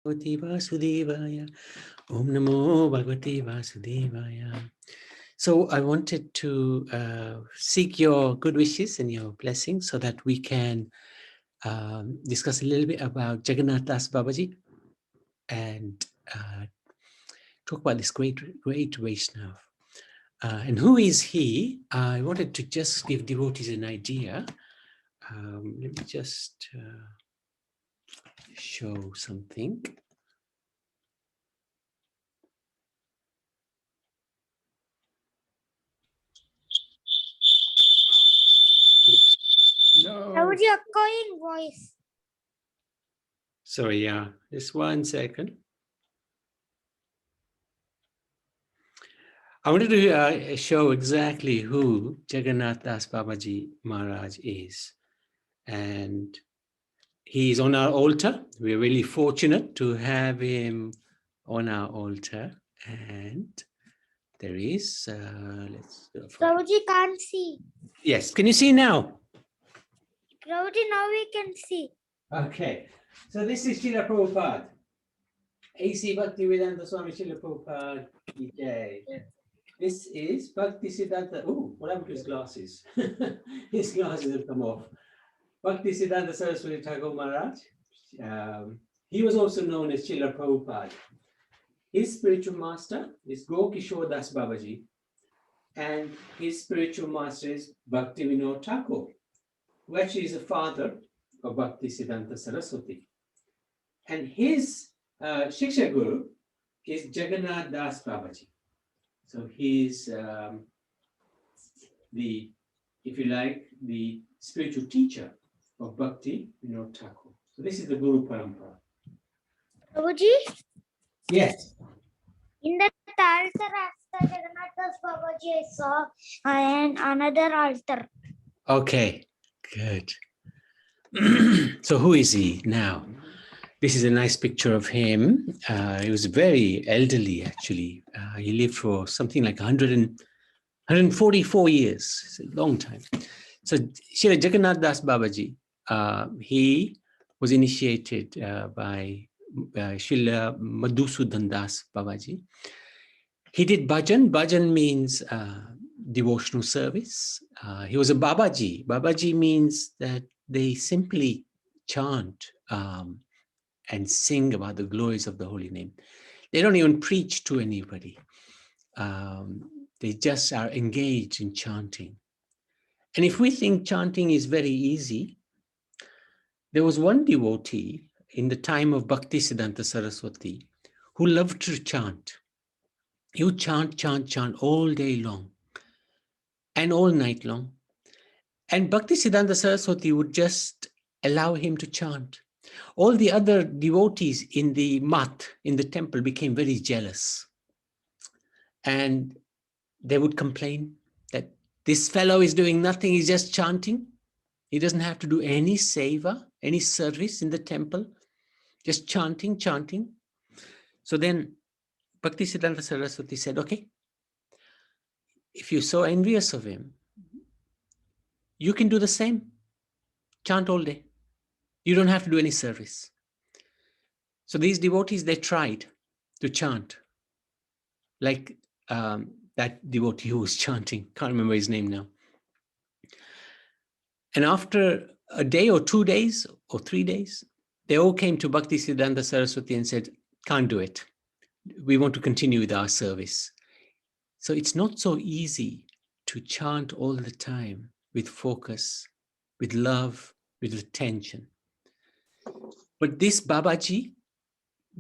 Bhagavate Vasudevaya. Om Namo Bhagavate Vasudevaya. So I wanted to seek your good wishes and your blessings so that we can discuss a little bit about Jagannath Das Babaji and talk about this great Vaishnav. And who is he? I wanted to just give devotees an idea. Let me just show something. No. How would you echoing voice? Sorry, yeah, just 1 second. I wanted to show exactly who Jagannath Das Babaji Maharaj is. And he's on our altar. We're really fortunate to have him on our altar. And there is, let's go for Prabhuji can't see. Yes, can you see now? Prabhuji, now we can see. Okay, so this is Srila Prabhupada. A.C. Bhaktivedanta Swami Srila Prabhupada. Yay. This is Bhaktisiddhanta. Oh, what happened to his glasses? His glasses have come off. Bhaktisiddhanta Saraswati Thakur Maharaj. He was also known as Srila Prabhupada. His spiritual master is Gokishore Das Babaji, and his spiritual master is Bhaktivinoda Thakur, who actually is the father of Bhaktisiddhanta Saraswati. And his Shiksha Guru is Jagannath Das Babaji. So he's the, if you like, the spiritual teacher of Bhakti Vinod Thakur. So this is the Guru Parampara. Prabhuji, Yes. in the altar after Jagannath Das Babaji, I saw and another altar. Okay, good. So who is he now? This is a nice picture of him. He was very elderly, actually. He lived for something like 144 years. It's a long time. So Srila Jagannath Das Babaji, he was initiated by Srila Madhusudan Das Babaji. He did bhajan. Bhajan means devotional service. He was a Babaji. Babaji means that they simply chant and sing about the glories of the holy name. They don't even preach to anybody. They just are engaged in chanting. And if we think chanting is very easy, there was one devotee in the time of Bhaktisiddhanta Saraswati who loved to chant. He would chant all day long and all night long. And Bhaktisiddhanta Saraswati would just allow him to chant. All the other devotees in the mat, in the temple, became very jealous. And they would complain that this fellow is doing nothing, he's just chanting. He doesn't have to do any seva, any service in the temple, just chanting. So then Bhaktisiddhanta Saraswati said, okay, if you're so envious of him, you can do the same. Chant all day. You don't have to do any service. So these devotees, they tried to chant like that devotee who was chanting. Can't remember his name now. And after a day or 2 days or 3 days, they all came to Bhaktisiddhanta Saraswati and said, can't do it. We want to continue with our service. So it's not so easy to chant all the time with focus, with love, with attention. But this Babaji,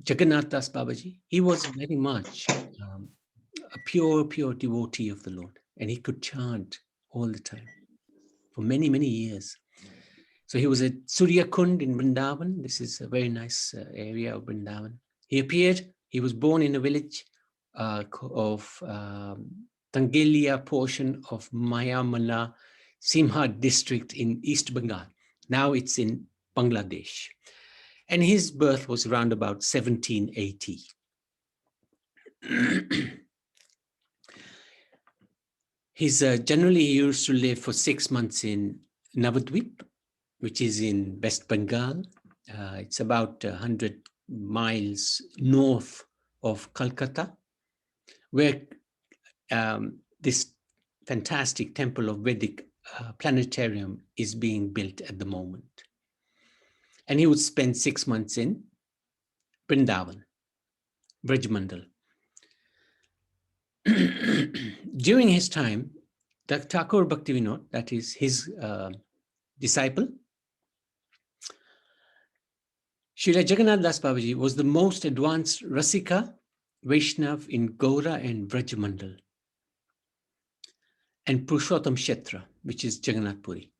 Jagannath Das Babaji, he was very much a pure devotee of the Lord. And he could chant all the time for many, many years. So he was at Surya Kund in Vrindavan. This is a very nice area of Vrindavan. He appeared, he was born in a village of Tangelia portion of Mayamala Simha district in East Bengal. Now it's in Bangladesh. And his birth was around about 1780. Generally, he used to live for 6 months in Navadvip, which is in West Bengal. It's about 100 miles north of Calcutta, where this fantastic temple of Vedic planetarium is being built at the moment. And he would spend 6 months in Vrindavan, Brajmandal. During his time, the Thakur Bhaktivinoda, that is his disciple, Srila Jagannath Das Babaji was the most advanced Rasika Vaishnav in Gaura and Brajmandal, and Purushottam Kshetra, which is Jagannath Puri.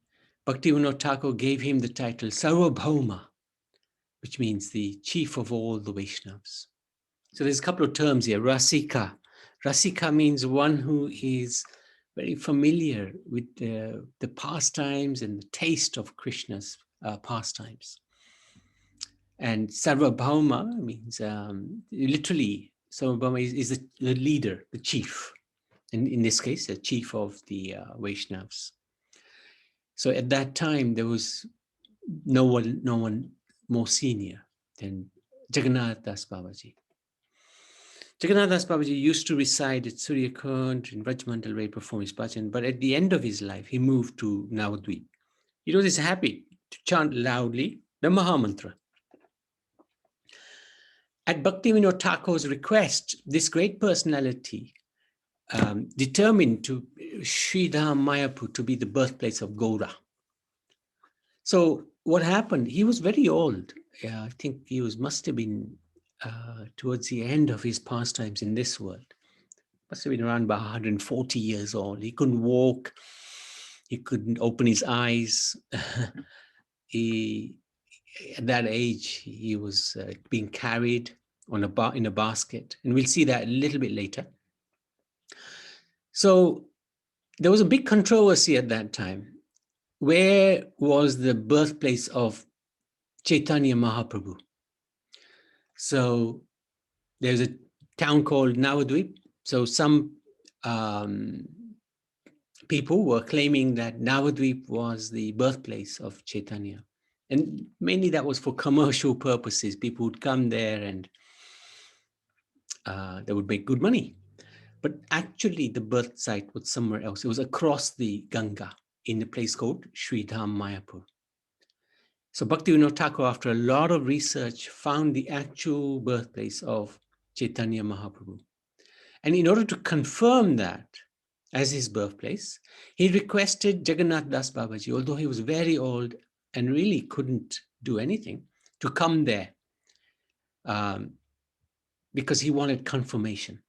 Bhaktivinoda Thakur gave him the title Sarvabhauma, which means the chief of all the Vaishnavas. So there's a couple of terms here. Rasika. Rasika means one who is very familiar with the pastimes and the taste of Krishna's pastimes. And Sarvabhauma means literally, Sarvabhauma is the leader, the chief. And in this case, the chief of the Vaishnavas. So at that time, there was no one more senior than Jagannath Das Babaji. Jagannath Das Babaji used to reside at Suryakund in Brajmandal where he performed his bhajan, but at the end of his life, he moved to Navadvip. He was happy to chant loudly the Mahamantra. At Bhaktivinoda Thakur's request, this great personality determined to Sridham Mayapur to be the birthplace of Gaura. So what happened? He was very old. I think he must have been towards the end of his pastimes in this world. Must have been around about 140 years old. He couldn't walk. He couldn't open his eyes. At that age, he was being carried in a basket. And we'll see that a little bit later. So there was a big controversy at that time. Where was the birthplace of Chaitanya Mahaprabhu? So there's a town called Navadvip. So some people were claiming that Navadvip was the birthplace of Chaitanya. And mainly that was for commercial purposes. People would come there and they would make good money. But actually the birth site was somewhere else. It was across the Ganga in a place called Sridham Mayapur. So Bhaktivinoda Thakur, after a lot of research, found the actual birthplace of Chaitanya Mahaprabhu. And in order to confirm that as his birthplace, he requested Jagannath Das Babaji, although he was very old and really couldn't do anything, to come there because he wanted confirmation.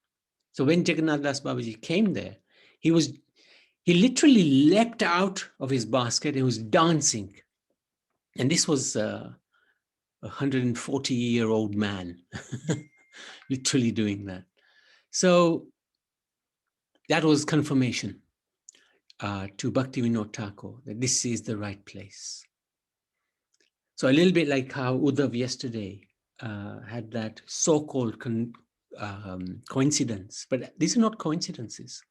So when Jagannath Das Babaji came there, he literally leapt out of his basket and was dancing. And this was a 140-year-old man literally doing that. So that was confirmation to Bhaktivinoda Thakur that this is the right place. So a little bit like how Uddhav yesterday had that so-called coincidence, but these are not coincidences,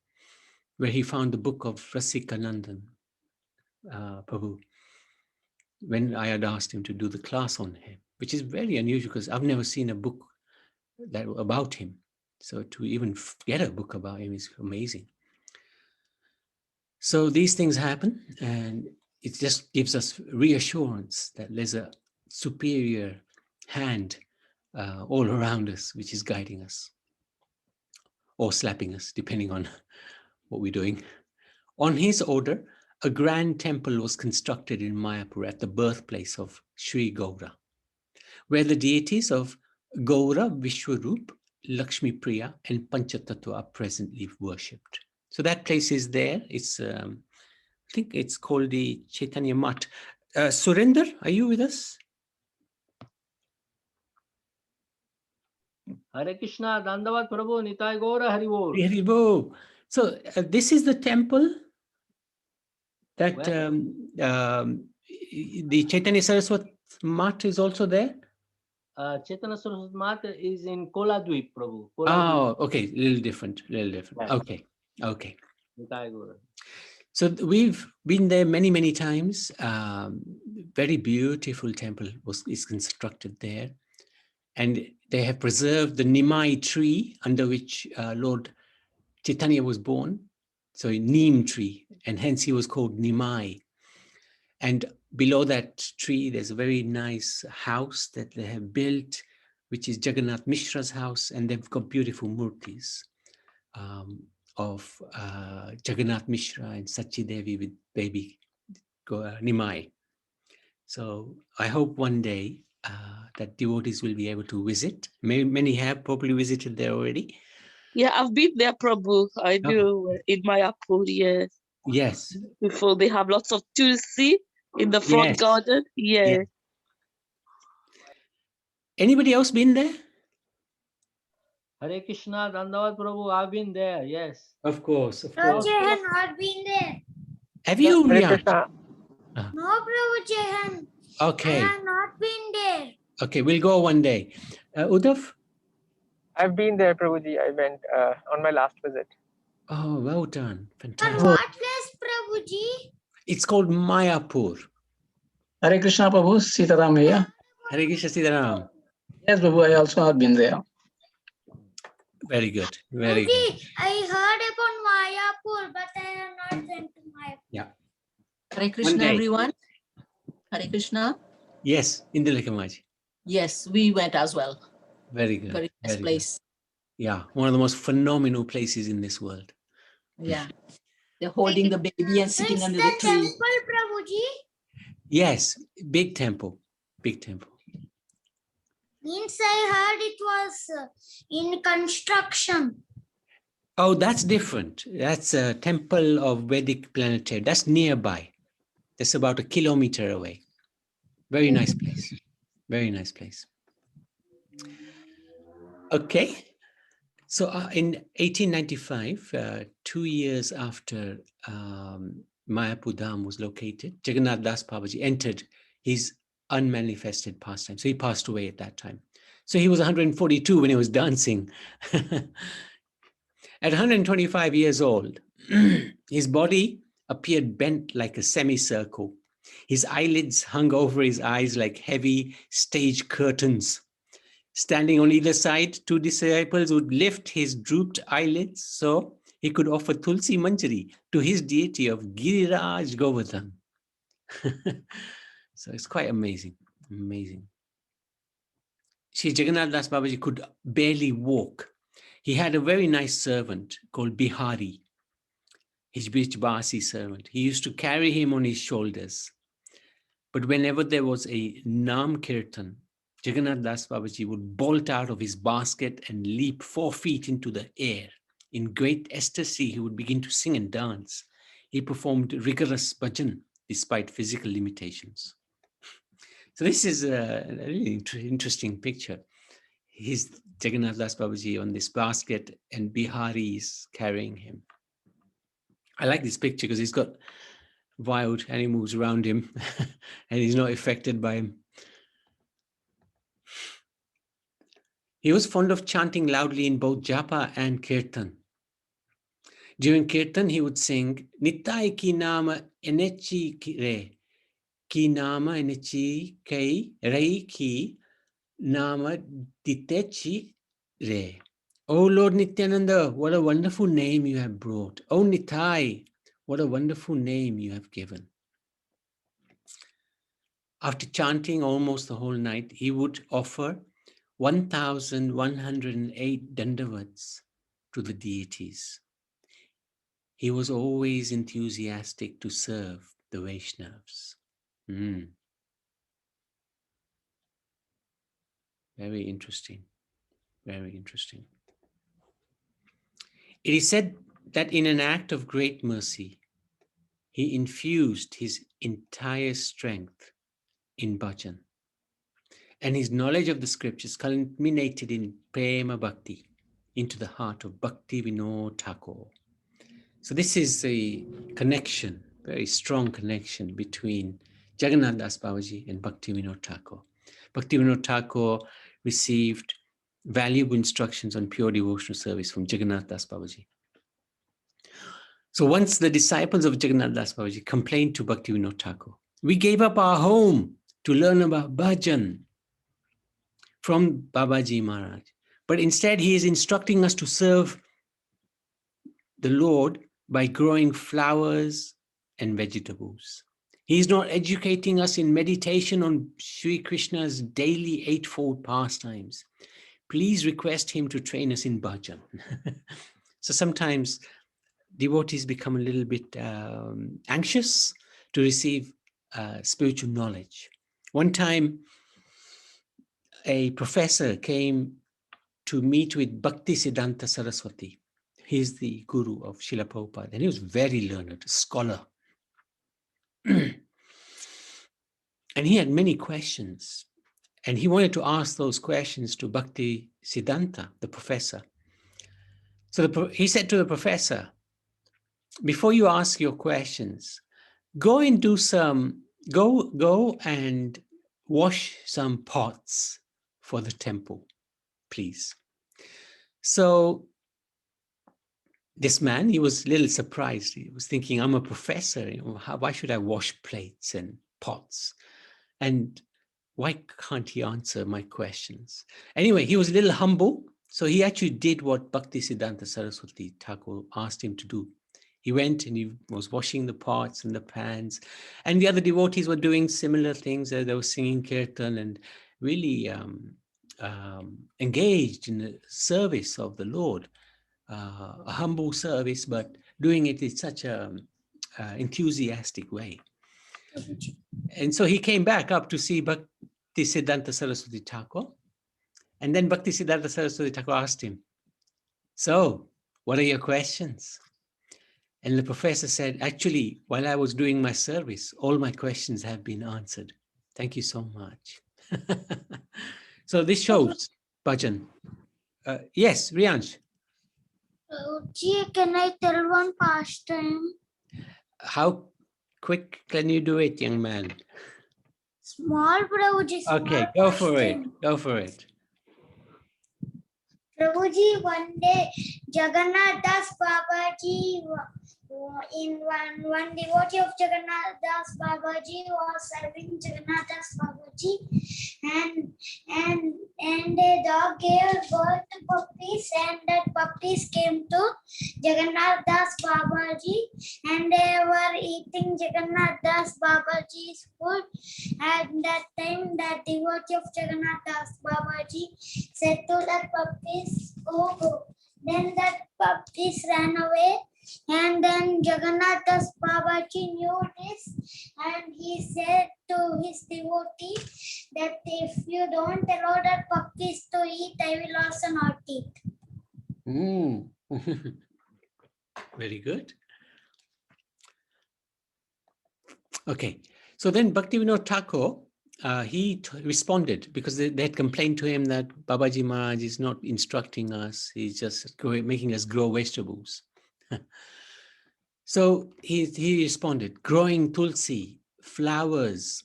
where he found the book of Rasikanandan Prabhu when I had asked him to do the class on him, which is very unusual because I've never seen a book about him. So to even get a book about him is amazing. So these things happen, and it just gives us reassurance that there's a superior hand all around us, which is guiding us or slapping us, depending on what we're doing. On his order, a grand temple was constructed in Mayapur at the birthplace of Sri Gaura, where the deities of Gaura, Vishwarup, Lakshmi Priya, and Panchatattva are presently worshipped. So that place is there. It's, I think it's called the Chaitanya Mat. Surinder, are you with us? Hare Krishna, Dandavat Prabhu, Nitai Gaura, Hari Bol. Hari Bol. So this is the temple that the Chaitanya Saraswat Mat is also there? Chaitanya Saraswat Mat is in Koladvip, Prabhu. Oh, okay, a little different. Yes. Okay. Nitai Gaura. So we've been there many, many times. Very beautiful temple is constructed there. And they have preserved the Nimai tree under which Lord Chaitanya was born. So a neem tree, and hence he was called Nimai. And below that tree, there's a very nice house that they have built, which is Jagannath Mishra's house. And they've got beautiful murtis of Jagannath Mishra and Sachi Devi with baby Nimai. So I hope one day that devotees will be able to visit. Many have probably visited there already. Yeah, I've been there, Prabhu. I do in Mayapur, yes. Yes. Before they have lots of tulsi in the front Yes. garden. Yeah. Yeah. Anybody else been there? Hare Krishna, Dandavat Prabhu, I've been there, yes. Of course, of Prabhu course. Jehan not been there. Have you, Hare Riyan? Krishna. No, Prabhu Jehan. Okay. I have not been there. Okay, we'll go one day. Uddhav? I've been there, Prabhuji. I went on my last visit. Oh, well done. For Fantastic. what place, Prabhuji? It's called Mayapur. Hare Krishna, Prabhu. Sitaram here. Hare Krishna Siddharam. Yes, Prabhu, I also have been there. Very good. Very good. Prabhuji, I heard about Mayapur, but I have not been to Mayapur. Hare Krishna, day. everyone. Hare Krishna. Yes, Indulekamaji. Yes, we went as well. Very good. Very nice very good. place. Yeah, one of the most phenomenal places in this world. Yeah. They're holding the baby and sitting It's under the the tree. temple, Prabhuji. Yes, big temple. Big temple. Means I heard it was in construction. Oh, that's different. That's a temple of Vedic planetarium. That's nearby. That's about 1 kilometer away. Very nice place. Very nice place. Okay. So in 1895, 2 years after Mayapur Dham was located, Jagannath Das Babaji entered his unmanifested pastime. So he passed away at that time. So he was 142 when he was dancing. At 125 years old, his body appeared bent like a semicircle. His eyelids hung over his eyes like heavy stage curtains. Standing on either side, 2 disciples would lift his drooped eyelids so he could offer Tulsi Manjari to his deity of Giriraj Govardhan. So it's quite amazing, amazing. Sri Jagannath Das Babaji could barely walk. He had a very nice servant called Bihari, his Bijbasi servant. He used to carry him on his shoulders. But whenever there was a Nam Kirtan, Jagannath Das Babaji would bolt out of his basket and leap 4 feet into the air. In great ecstasy, he would begin to sing and dance. He performed rigorous bhajan despite physical limitations. So this is a really interesting picture. He's Jagannath Das Babaji on this basket and Bihari is carrying him. I like this picture because he's got wild animals around him and he's not affected by him. He was fond of chanting loudly in both japa and kirtan. During kirtan, he would sing, Nitai ki nama enechi re, ki nama enechi kei rei ki nama ditechi re. Oh Lord Nityananda, what a wonderful name you have brought. Oh Nitai, what a wonderful name you have given. After chanting almost the whole night, he would offer 1,108 dandavats to the deities. He was always enthusiastic to serve the Vaishnavas. Very interesting. Very interesting. It is said that in an act of great mercy, he infused his entire strength in bhajan. And his knowledge of the scriptures culminated in prema bhakti, into the heart of Bhakti Vinod Thakur. So this is a connection, very strong connection between Jagannath Das Babaji and Bhakti Vinod Thakur. Bhakti Vinod Thakur received valuable instructions on pure devotional service from Jagannath Das Babaji. So once the disciples of Jagannath Das Babaji complained to Bhakti Vinod Thakur, we gave up our home to learn about bhajan. from Babaji Maharaj. But instead, he is instructing us to serve the Lord by growing flowers and vegetables. He is not educating us in meditation on Sri Krishna's daily eightfold pastimes. Please request him to train us in bhajan. So sometimes devotees become a little bit anxious to receive spiritual knowledge. One time, a professor came to meet with Bhakti Siddhanta Saraswati. He's the guru of Srila Prabhupada, and he was very learned, a scholar. And he had many questions, and he wanted to ask those questions to Bhakti Siddhanta, the professor. So he said to the professor, before you ask your questions, go and wash some pots for the temple, please. So this man, he was a little surprised. He was thinking, I'm a professor, why should I wash plates and pots? And why can't he answer my questions? Anyway, he was a little humble. So he actually did what Bhakti Siddhanta Saraswati Thakur asked him to do. He went and he was washing the pots and the pans. And the other devotees were doing similar things. They were singing kirtan and really engaged in the service of the Lord. A humble service, but doing it in such an enthusiastic way. And so he came back up to see Bhakti Siddhanta Saraswati Thakur. And then Bhakti Siddhanta Saraswati Thakur asked him, so what are your questions? And the professor said, actually, while I was doing my service, all my questions have been answered. Thank you so much. So this shows bhajan. Yes, Riyansh. Can I tell one pastime? How quick can you do it, young man? Small Prabhuji. Okay, go for it. Go for it. Prabhuji, one day Jagannath Das Babaji, one devotee of Jagannath Das Babaji was serving Jagannath Das Babaji, and a dog gave birth to puppies, and that puppies came to Jagannath Das Babaji, and they were eating Jagannath Das Babaji's food. At that time, that devotee of Jagannath Das Babaji said to that puppies, "Go, go." Then that puppies ran away, and then Jagannath Das Babaji knew this, and he said to his devotee that if you don't allow that puppies to eat, I will also not eat. Very good. Okay, so then Bhaktivinoda Thakur, he responded because they had complained to him that Babaji Maharaj is not instructing us, he's just making us grow vegetables. So he responded, growing tulsi, flowers,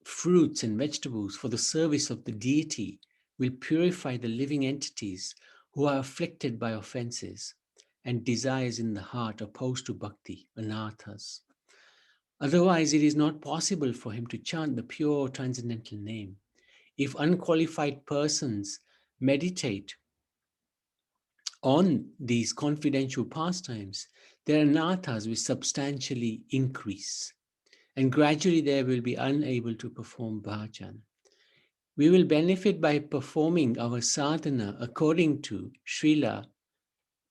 fruits and vegetables for the service of the deity will purify the living entities who are afflicted by offenses and desires in the heart opposed to bhakti, anathas. Otherwise, it is not possible for him to chant the pure transcendental name. If unqualified persons meditate on these confidential pastimes, their anathas will substantially increase, and gradually they will be unable to perform bhajan. We will benefit by performing our sadhana according to Srila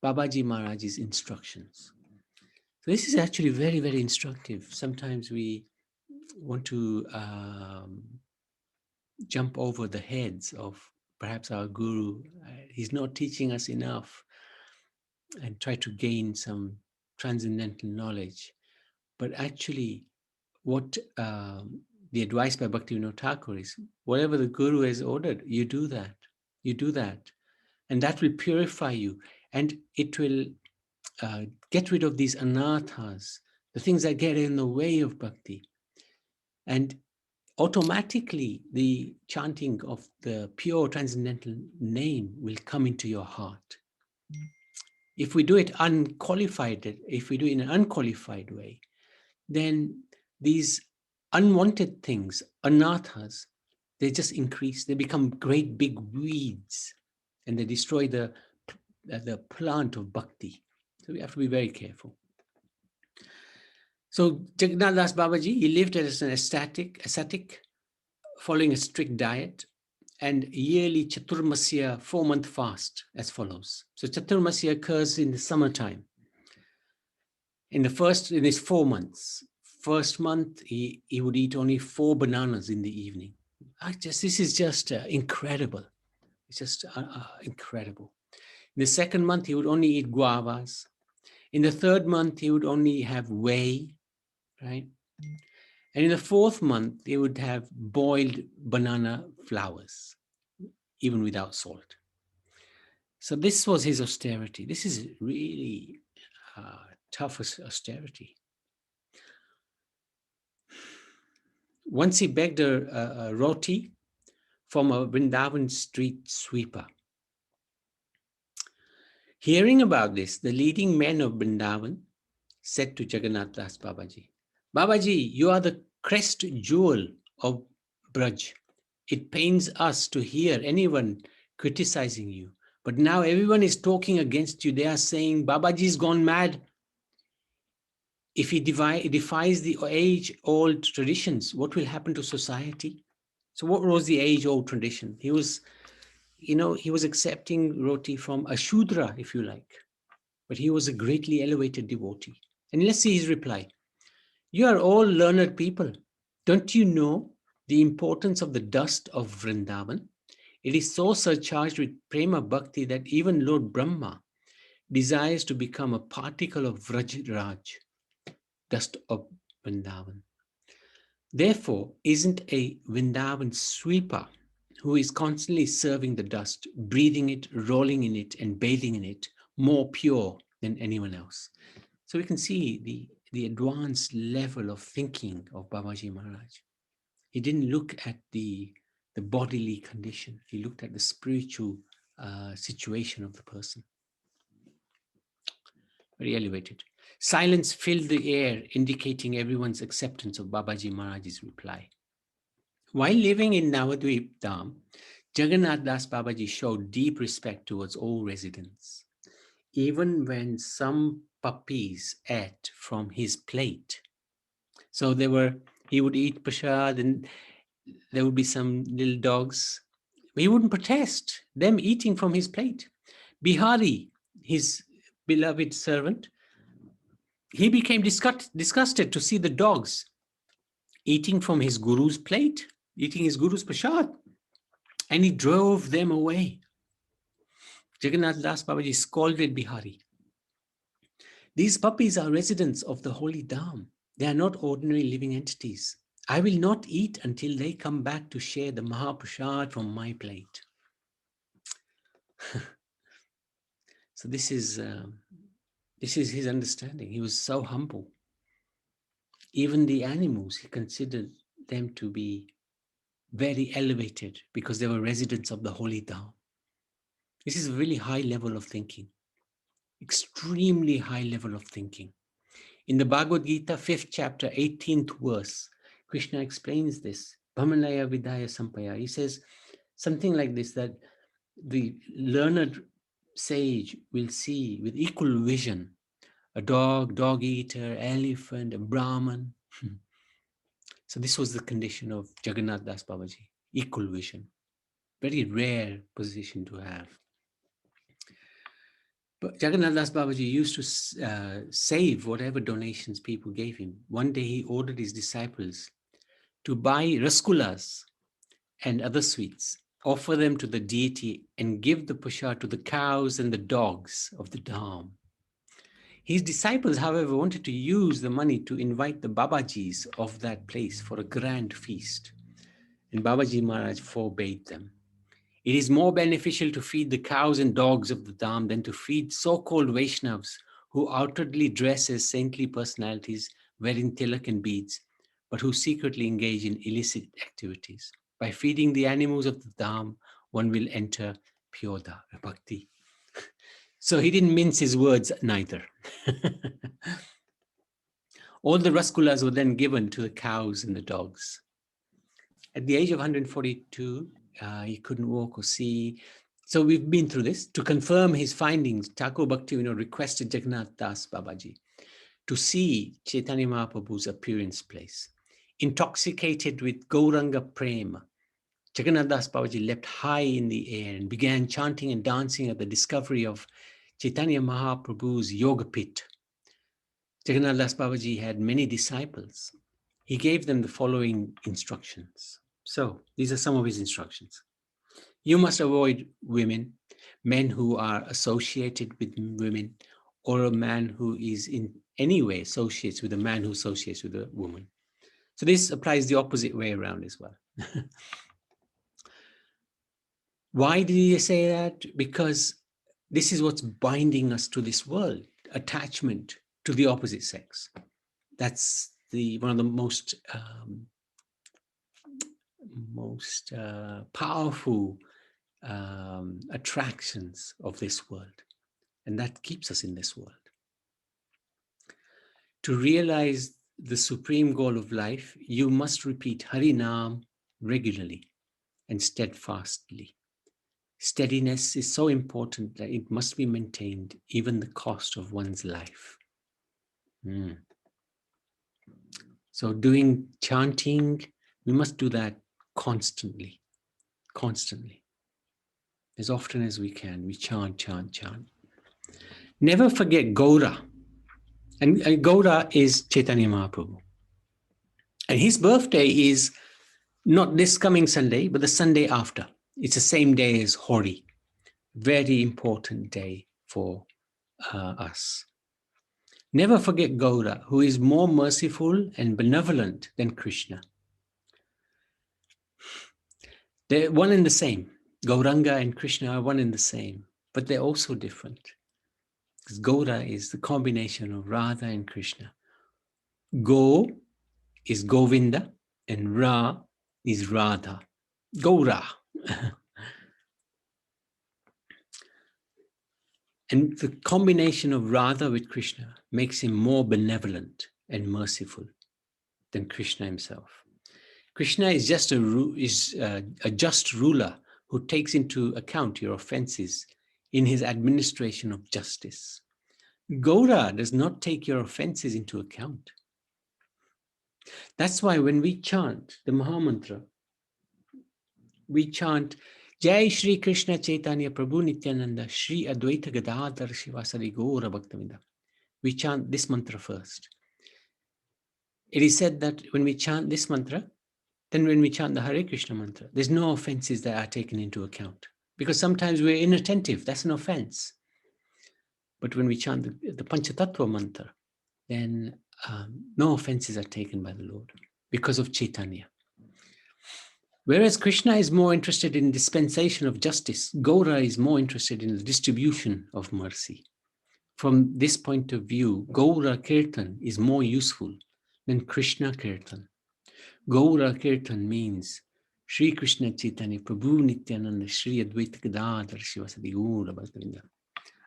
Babaji Maharaj's instructions. So this is actually very, very instructive. Sometimes we want to jump over the heads of perhaps our guru. He's not teaching us enough, and try to gain some transcendental knowledge. But actually, what the advice by Bhaktivinoda Thakur is, whatever the guru has ordered, you do that. You do that. And that will purify you. And it will get rid of these anathas, the things that get in the way of bhakti. And automatically, the chanting of the pure transcendental name will come into your heart. If we do it unqualified, if we do it in an unqualified way, then these unwanted things, anathas, they just increase. They become great big weeds, and they destroy the plant of bhakti. So we have to be very careful. So Jagannath Das Babaji, he lived as an ascetic, following a strict diet, and yearly Chaturmasya 4-month fast as follows. So Chaturmasya occurs in the summertime. In his 4 months, first month he would eat only 4 bananas in the evening. This is just incredible. It's just incredible. In the second month he would only eat guavas. In the third month he would only have whey, right? And in the fourth month he would have boiled banana flowers, even without salt. So this was his austerity. This is really tough austerity. Once he begged a roti from a Vrindavan street sweeper. Hearing about this, the leading men of Vrindavan said to Jagannath Das Babaji, Babaji, you are the crest jewel of Braj. It pains us to hear anyone criticizing you. But now everyone is talking against you. They are saying, Babaji's gone mad. If he defies the age-old traditions, what will happen to society? So what was the age-old tradition? He was accepting roti from a Shudra, if you like. But he was a greatly elevated devotee. And let's see his reply. You are all learned people. Don't you know the importance of the dust of Vrindavan? It is so surcharged with prema bhakti that even Lord Brahma desires to become a particle of Vrajraj, dust of Vrindavan. Therefore, isn't a Vrindavan sweeper who is constantly serving the dust, breathing it, rolling in it, and bathing in it, more pure than anyone else? So we can see the advanced level of thinking of Babaji Maharaj. He didn't look at the bodily condition. He looked at the spiritual situation of the person. Very elevated. Silence filled the air, indicating everyone's acceptance of Babaji Maharaj's reply. While living in Navadvip Dham, Jagannath Das Babaji showed deep respect towards all residents. Even when some puppies ate from his plate. So he would eat prasad and there would be some little dogs. He wouldn't protest them eating from his plate. Bihari, his beloved servant, he became disgusted to see the dogs eating from his guru's plate, eating his guru's prasad, and he drove them away. Jagannath Das Babaji scolded Bihari. These puppies are residents of the holy Dham. They are not ordinary living entities. I will not eat until they come back to share the Mahaprasad from my plate. So this is his understanding. He was so humble. Even the animals, he considered them to be very elevated because they were residents of the holy Dham. This is a really high level of thinking, extremely high level of thinking. In the Bhagavad Gita, 5th chapter, 18th verse, Krishna explains this. Bhamanaya Vidaya Sampaya. He says something like this, that the learned sage will see with equal vision a dog eater, elephant, a Brahman. So this was the condition of Jagannath Das Babaji, equal vision. Very rare position to have. But Jagannath Das Babaji used to save whatever donations people gave him. One day he ordered his disciples to buy rasgullas and other sweets, offer them to the deity, and give the prasad to the cows and the dogs of the Dham. His disciples, however, wanted to use the money to invite the Babajis of that place for a grand feast. And Babaji Maharaj forbade them. It is more beneficial to feed the cows and dogs of the Dham than to feed so-called Vaishnavas who outwardly dress as saintly personalities, wearing tilak and beads, but who secretly engage in illicit activities. By feeding the animals of the Dham, one will enter pure bhakti. So he didn't mince his words neither. All the rasgullas were then given to the cows and the dogs. At the age of 142, he couldn't walk or see. So we've been through this. To confirm his findings, Thakur Bhaktivinoda requested Jagannath Das Babaji to see Chaitanya Mahaprabhu's appearance place. Intoxicated with Gauranga Prema, Jagannath Das Babaji leapt high in the air and began chanting and dancing at the discovery of Chaitanya Mahaprabhu's Yoga Pit. Jagannath Das Babaji had many disciples. He gave them the following instructions. So these are some of his instructions. You must avoid women, men who are associated with women, or a man who is in any way associates with a man who associates with a woman. So this applies the opposite way around as well. Why did he say that? Because this is what's binding us to this world, attachment to the opposite sex. That's one of the most powerful attractions of this world, and that keeps us in this world. To realize the supreme goal of life, you must repeat Hari Nam regularly and steadfastly. Steadiness is so important that it must be maintained even the cost of one's life. So doing chanting, we must do that constantly. As often as we can, we chant. Never forget Gaura. And Gaura is Chaitanya Mahaprabhu. And his birthday is not this coming Sunday, but the Sunday after. It's the same day as Hori. Very important day for us. Never forget Gaura, who is more merciful and benevolent than Krishna. They're one and the same. Gauranga and Krishna are one and the same, but they're also different. Because Gaura is the combination of Radha and Krishna. Go is Govinda and Ra is Radha. Gaura. And the combination of Radha with Krishna makes him more benevolent and merciful than Krishna himself. Krishna is just a just ruler who takes into account your offenses in his administration of justice. Gaura does not take your offenses into account. That's why when we chant the Mahamantra, we chant Jai Shri Krishna Chaitanya Prabhu Nityananda Shri Advaita Gadadhar Shivasari Gaura Bhaktavinda. We chant this mantra first. It is said that when we chant this mantra, then when we chant the Hare Krishna mantra, there's no offenses that are taken into account. Because sometimes we're inattentive, that's an offense. But when we chant the Panchatattva mantra, then no offenses are taken by the Lord because of Chaitanya. Whereas Krishna is more interested in dispensation of justice, Gaura is more interested in the distribution of mercy. From this point of view, Gaura Kirtan is more useful than Krishna Kirtan. Gaura Kirtan means Shri Krishna Chaitanya Prabhu Nityananda Shri Advaita Gadadhar Shivasadi Gaura Bhaktavinda.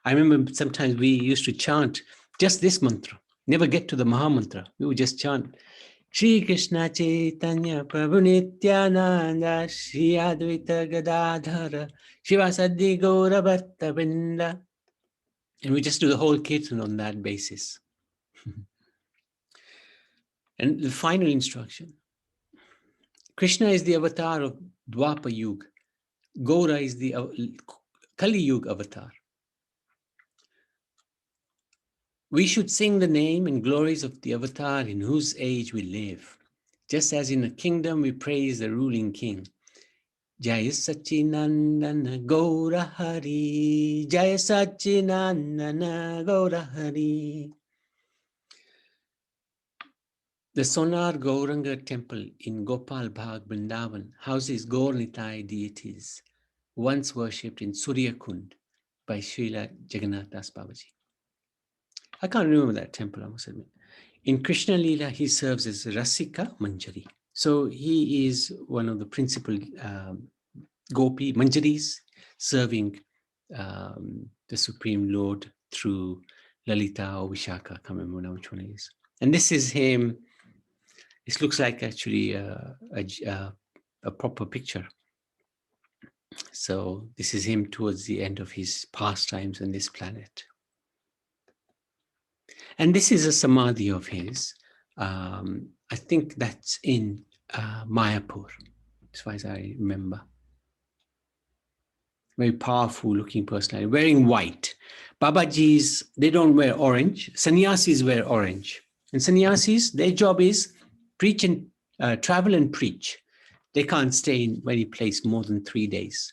I remember sometimes we used to chant just this mantra, never get to the Maha Mantra. We would just chant Shri Krishna Chaitanya Prabhu Nityananda Shri Advaita Gadadhara Shivasadi Gaura Bhaktavinda. And we just do the whole kirtan on that basis. And the final instruction. Krishna is the avatar of Dwapar Yuga. Gaura is the Kali Yuga avatar. We should sing the name and glories of the avatar in whose age we live. Just as in a kingdom we praise the ruling king. Jaya Sachinandana Gaura Hari. Jaya Sachinandana Gaura Hari. The Sonar Gauranga temple in Gopal Bhag, Vrindavan houses Gaur-Nitai deities once worshipped in Surya Kund by Srila Jagannath Das Babaji. I can't remember that temple, I must admit. In Krishna Leela, he serves as Rasika Manjari. So he is one of the principal Gopi Manjaris serving the Supreme Lord through Lalita or Vishaka, I can't remember now which one it is. And this is him. This looks like actually a a proper picture. So this is him towards the end of his pastimes on this planet. And this is a samadhi of his. I think that's in Mayapur, as far as I remember. Very powerful looking personality, wearing white. Babajis, they don't wear orange. Sannyasis wear orange. And sannyasis, their job is preach and travel and preach. They can't stay in any place more than 3 days.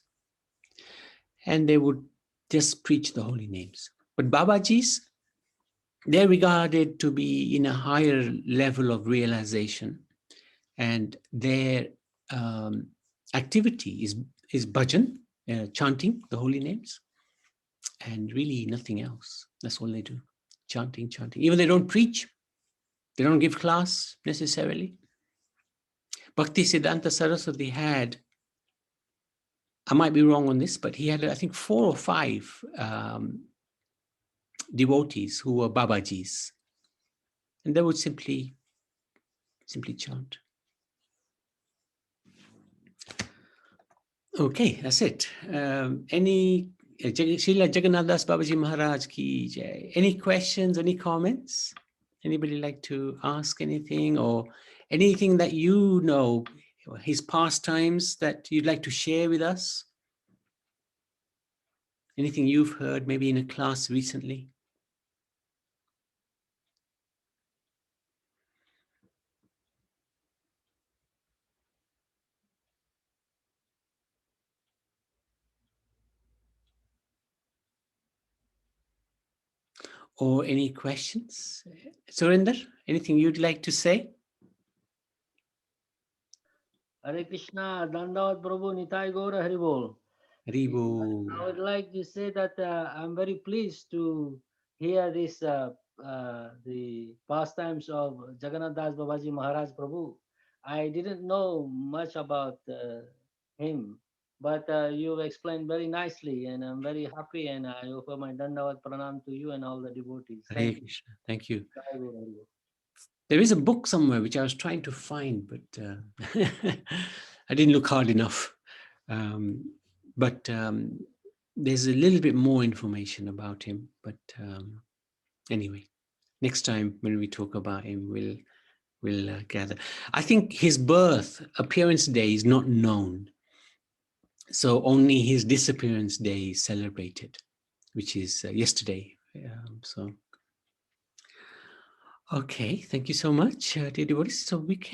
And they would just preach the holy names. But Babajis, they're regarded to be in a higher level of realization. And their activity is bhajan, chanting the holy names, and really nothing else. That's all they do, chanting, chanting. Even they don't preach, they don't give class necessarily. Bhakti Siddhanta Saraswati had, I might be wrong on this, but he had, I think, 4 or 5 devotees who were Babajis, and they would simply chant. Okay, that's it. Any Srila Jagannath Das Babaji Maharaj ki jai. Any questions, any comments? Anybody like to ask anything, or anything that you know, his pastimes that you'd like to share with us? Anything you've heard maybe in a class recently? Or any questions? Surinder, anything you'd like to say? Hare Krishna, Dandavat Prabhu, Nitai Gaura Haribol. Haribo. I would like to say that I'm very pleased to hear this the pastimes of Jagannath Das Babaji Maharaj Prabhu. I didn't know much about him, but you've explained very nicely, and I'm very happy, and I offer my Dandavat Pranam to you and all the devotees. Hare Thank you. Krishna. Thank you. Jai Guru Hari Bol. There is a book somewhere which I was trying to find, but I didn't look hard enough. But there's a little bit more information about him. But anyway, next time when we talk about him, we'll gather. I think his birth appearance day is not known, so only his disappearance day is celebrated, which is yesterday. So. Okay, thank you so much, dear devotees. So we can